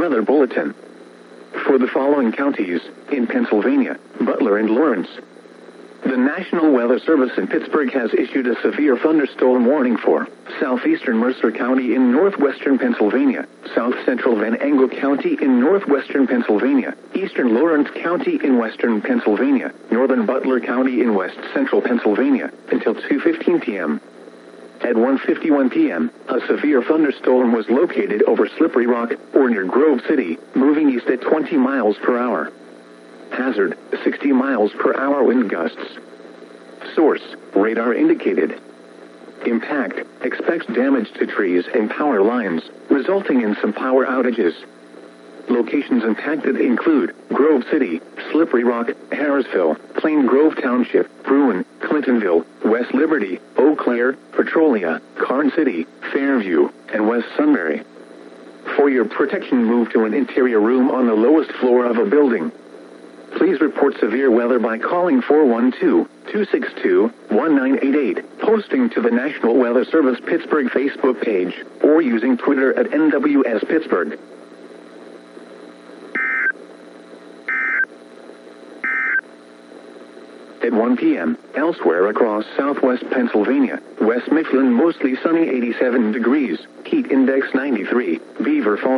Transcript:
weather bulletin. For the following counties, in Pennsylvania, Butler and Lawrence. The National Weather Service in Pittsburgh has issued a severe thunderstorm warning for southeastern Mercer County in northwestern Pennsylvania, south central Venango County in northwestern Pennsylvania, eastern Lawrence County in western Pennsylvania, northern Butler County in west central Pennsylvania, until 2:15 p.m. At 1:51 p.m., a severe thunderstorm was located over Slippery Rock, or near Grove City, moving east at 20 miles per hour. Hazard, 60 miles per hour wind gusts. Source, radar indicated. Impact, expects damage to trees and power lines, resulting in some power outages. Locations impacted include Grove City, Slippery Rock, Harrisville, Plain Grove Township, Bruin, Clintonville, West Liberty, Eau Claire, Petrolia, Carn City, Fairview, and West Sunbury. For your protection, move to an interior room on the lowest floor of a building. Please report severe weather by calling 412-262-1988, posting to the National Weather Service Pittsburgh Facebook page, or using Twitter at NWS Pittsburgh. At 1 p.m., elsewhere across southwest Pennsylvania, West Mifflin mostly sunny 87 degrees, heat index 93, Beaver Falls.